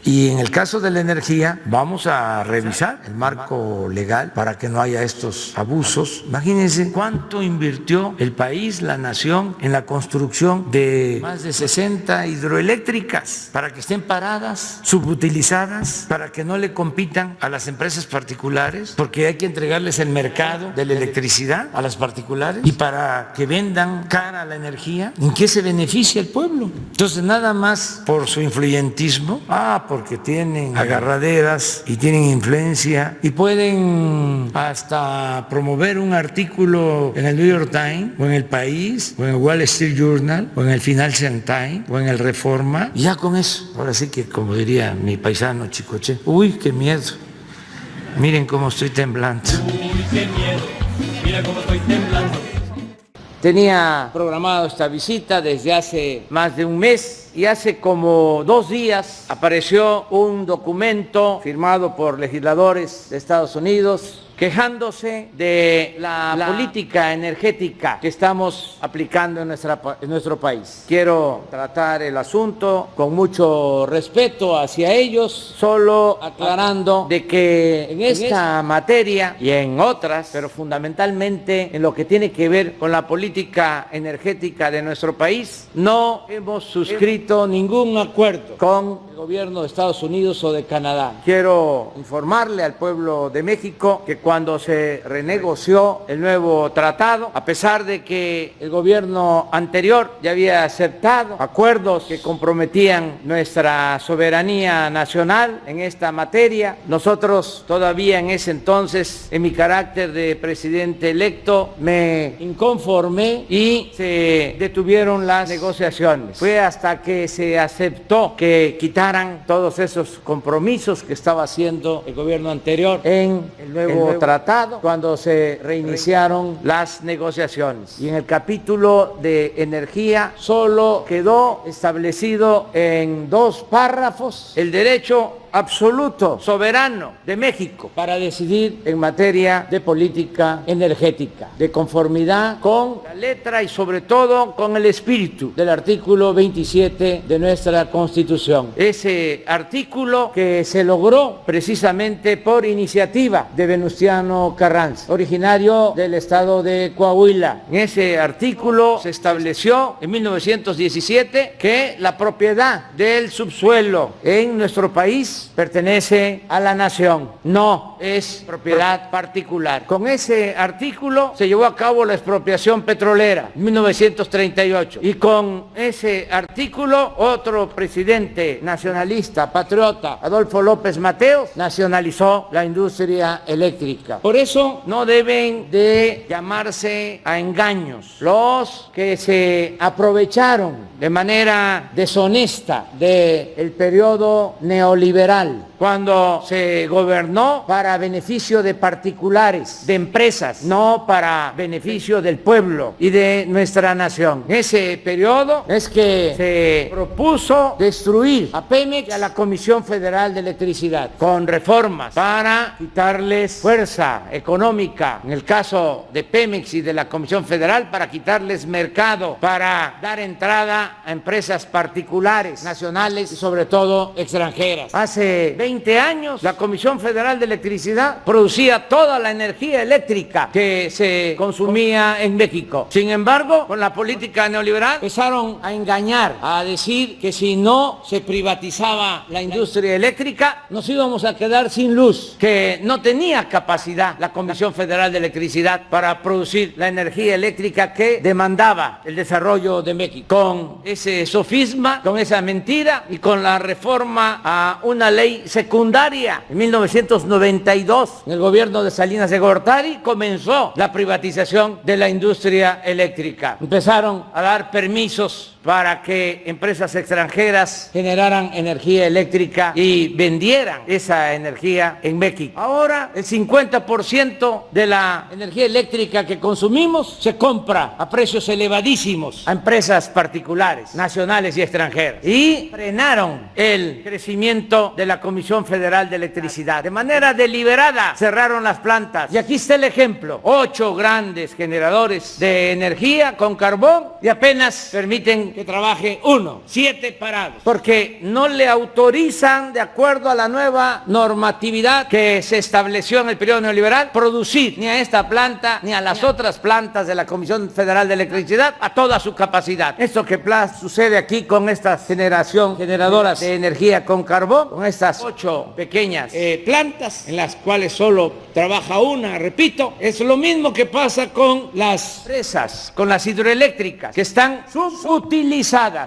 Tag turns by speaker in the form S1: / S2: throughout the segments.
S1: Y en el caso de la energía, vamos a revisar el marco legal para que no haya estos abusos. Imagínense cuánto invirtió el país, la nación, en la construcción de más de 60 hidroeléctricas para que estén paradas, subutilizadas, para que no le compitan a las empresas particulares, porque hay que entregarles el mercado de la electricidad a las particulares y para que vendan cara la energía. ¿En qué se beneficia el pueblo? Entonces, nada más por su influyentismo, porque tienen agarraderas y tienen influencia y pueden hasta promover un artículo en el New York Times o en El País o en el Wall Street Journal o en el Financial Times o en el Reforma, y ya con eso, ahora sí que como diría mi paisano Chicoche, uy, qué miedo, miren cómo estoy temblando.
S2: Uy, qué miedo, mira cómo estoy temblando.
S3: Tenía programado esta visita desde hace más de un mes y hace como 2 días apareció un documento firmado por legisladores de Estados Unidos quejándose de la política energética que estamos aplicando en nuestro país. Quiero tratar el asunto con mucho respeto hacia ellos, solo aclarando de que en esta materia y en otras, pero fundamentalmente en lo que tiene que ver con la política energética de nuestro país, no hemos suscrito ningún acuerdo con el gobierno de Estados Unidos o de Canadá. Quiero informarle al pueblo de México que cuando se renegoció el nuevo tratado, a pesar de que el gobierno anterior ya había aceptado acuerdos que comprometían nuestra soberanía nacional en esta materia, nosotros todavía en ese entonces, en mi carácter de presidente electo, me inconformé y se detuvieron las negociaciones. Fue hasta que se aceptó que quitaran todos esos compromisos que estaba haciendo el gobierno anterior en el nuevo tratado, cuando se reiniciaron las negociaciones. Y en el capítulo de energía solo quedó establecido en 2 párrafos el derecho absoluto, soberano de México para decidir en materia de política energética, de conformidad con la letra y sobre todo con el espíritu del artículo 27 de nuestra Constitución. Ese artículo que se logró precisamente por iniciativa de Venustiano Carranza, originario del estado de Coahuila. En ese artículo se estableció en 1917 que la propiedad del subsuelo en nuestro país pertenece a la nación, no es propiedad particular. Con ese artículo se llevó a cabo la expropiación petrolera en 1938 y con ese artículo otro presidente nacionalista, patriota, Adolfo López Mateos, nacionalizó la industria eléctrica. Por eso no deben de llamarse a engaños los que se aprovecharon de manera deshonesta del periodo neoliberal, cuando se gobernó para beneficio de particulares, de empresas, no para beneficio del pueblo y de nuestra nación. Ese periodo es que se propuso destruir a Pemex y a la Comisión Federal de Electricidad con reformas para quitarles fuerza económica, en el caso de Pemex y de la Comisión Federal, para quitarles mercado, para dar entrada a empresas particulares, nacionales y sobre todo extranjeras. Hace 20 años la Comisión Federal de Electricidad producía toda la energía eléctrica que se consumía en México. Sin embargo, con la política neoliberal empezaron a engañar, a decir que si no se privatizaba la industria eléctrica nos íbamos a quedar sin luz, que no tenía capacidad la Comisión Federal de Electricidad para producir la energía eléctrica que demandaba el desarrollo de México. Con ese sofisma, con esa mentira y con la reforma a una ley secundaria en 1992, en el gobierno de Salinas de Gortari, comenzó la privatización de la industria eléctrica. Empezaron a dar permisos para que empresas extranjeras generaran energía eléctrica y vendieran esa energía en México. Ahora el 50% de la energía eléctrica que consumimos se compra a precios elevadísimos a empresas particulares, nacionales y extranjeras. Y frenaron el crecimiento de la Comisión Federal de Electricidad. De manera deliberada cerraron las plantas. Y aquí está el ejemplo. 8 grandes generadores de energía con carbón y apenas permiten que trabaje uno, 7 parados, porque no le autorizan, de acuerdo a la nueva normatividad que se estableció en el periodo neoliberal, producir ni a esta planta ni a las otras plantas de la Comisión Federal de Electricidad a toda su capacidad. Esto que sucede aquí con estas generadoras de energía con carbón, con estas 8 pequeñas plantas en las cuales solo trabaja una, repito, es lo mismo que pasa con las presas, con las hidroeléctricas, que están subutilizadas,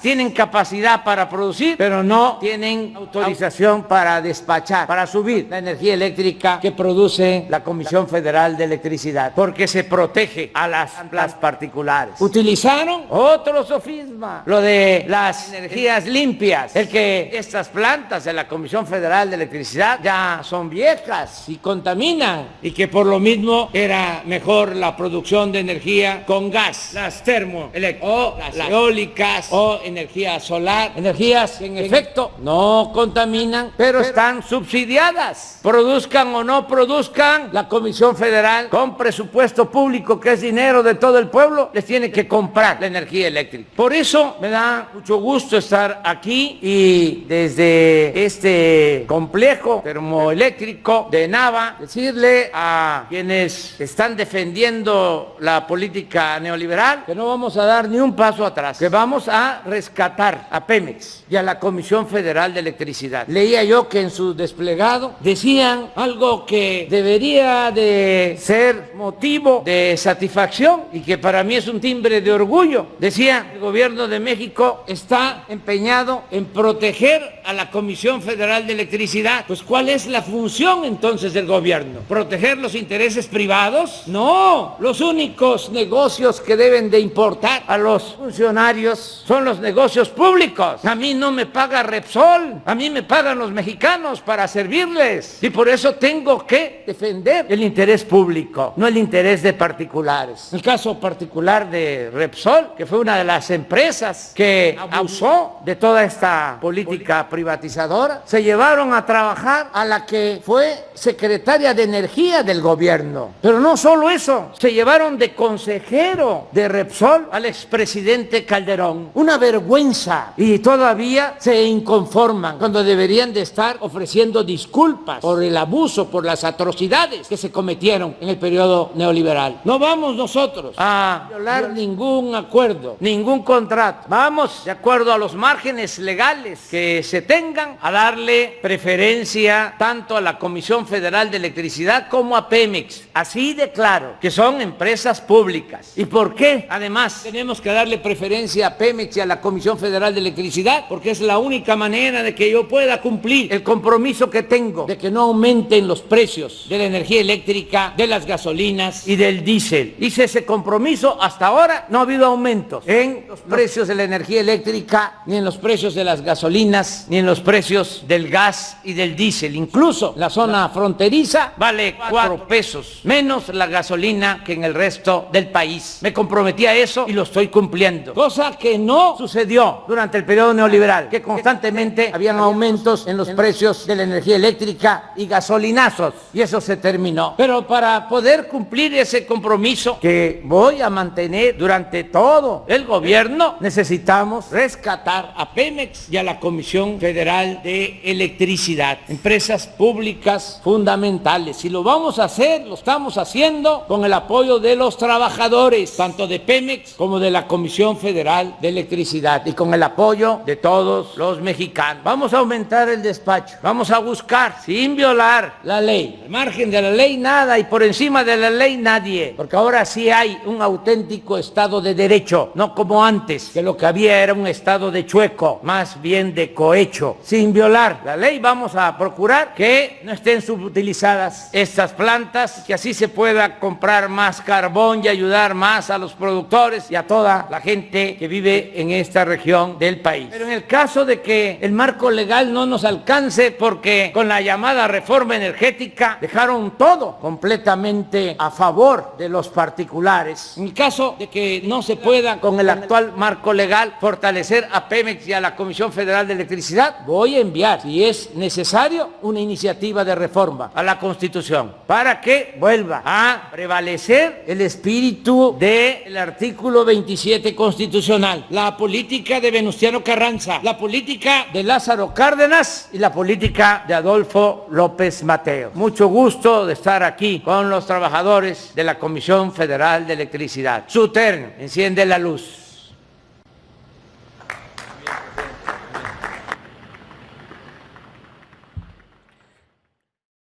S3: tienen capacidad para producir, pero no tienen autorización para despachar, para subir la energía eléctrica que produce la Comisión Federal de Electricidad, porque se protege a las particulares. Utilizaron otro sofisma, lo de las energías limpias, el que estas plantas de la Comisión Federal de Electricidad ya son viejas y contaminan, y que por lo mismo era mejor la producción de energía con gas, las termoeléctricas, o las eólicas, o energía solar, energías que en efecto no contaminan, pero están subsidiadas. Produzcan o no produzcan, la Comisión Federal, con presupuesto público, que es dinero de todo el pueblo, les tiene que comprar la energía eléctrica. Por eso me da mucho gusto estar aquí y desde este complejo termoeléctrico de Nava decirle a quienes están defendiendo la política neoliberal que no vamos a dar ni un paso atrás, que vamos a rescatar a Pemex y a la Comisión Federal de Electricidad. Leía yo que en su desplegado decían algo que debería de ser motivo de satisfacción y que para mí es un timbre de orgullo. Decía, el gobierno de México está empeñado en proteger a la Comisión Federal de Electricidad. Pues ¿cuál es la función entonces del gobierno? ¿Proteger los intereses privados? No, los únicos negocios que deben de importar a los funcionarios son los negocios públicos. A mí no me paga Repsol, a mí me pagan los mexicanos para servirles, y por eso tengo que defender el interés público, no el interés de particulares. El caso particular de Repsol, que fue una de las empresas que abusó de toda esta política privatizadora, se llevaron a trabajar a la que fue secretaria de Energía del gobierno. Pero no solo eso, se llevaron de consejero de Repsol al expresidente Calderón. Una vergüenza. Y todavía se inconforman cuando deberían de estar ofreciendo disculpas por el abuso, por las atrocidades que se cometieron en el periodo neoliberal. No vamos nosotros a violar ningún acuerdo, ningún contrato. Vamos, de acuerdo a los márgenes legales que se tengan, a darle preferencia tanto a la Comisión Federal de Electricidad como a Pemex. Así de claro, que son empresas públicas. ¿Y por qué? Además, tenemos que darle preferencia a Pemex y a la Comisión Federal de Electricidad, porque es la única manera de que yo pueda cumplir el compromiso que tengo de que no aumenten los precios de la energía eléctrica, de las gasolinas y del diésel. Hice ese compromiso, hasta ahora no ha habido aumentos en los precios de la energía eléctrica, ni en los precios de las gasolinas, ni en los precios del gas y del diésel. Incluso la zona fronteriza vale 4 pesos menos la gasolina que en el resto del país. Me comprometí a eso y lo estoy cumpliendo. Cosa que no sucedió durante el periodo neoliberal, que constantemente habían aumentos en los precios de la energía eléctrica y gasolinazos, y eso se terminó. Pero para poder cumplir ese compromiso que voy a mantener durante todo el gobierno, necesitamos rescatar a Pemex y a la Comisión Federal de Electricidad, empresas públicas fundamentales. Si lo vamos a hacer, lo estamos haciendo con el apoyo de los trabajadores, tanto de Pemex como de la Comisión Federal de Electricidad, y con el apoyo de todos los mexicanos. Vamos a aumentar el despacho, vamos a buscar, sin violar la ley, al margen de la ley nada y por encima de la ley nadie, porque ahora sí hay un auténtico Estado de Derecho, no como antes, que lo que había era un Estado de chueco, más bien de cohecho. Sin violar la ley vamos a procurar que no estén subutilizadas estas plantas, que así se pueda comprar más carbón y ayudar más a los productores y a toda la gente que vive en esta región del país. Pero en el caso de que el marco legal no nos alcance, porque con la llamada reforma energética dejaron todo completamente a favor de los particulares. En el caso de que no se pueda con el actual marco legal fortalecer a Pemex y a la Comisión Federal de Electricidad, voy a enviar, si es necesario, una iniciativa de reforma a la Constitución para que vuelva a prevalecer el espíritu del artículo 27 constitucional. nacional, la política de Venustiano Carranza, la política de Lázaro Cárdenas y la política de Adolfo López Mateos. Mucho gusto de estar aquí con los trabajadores de la Comisión Federal de Electricidad. SUTERN, enciende la luz.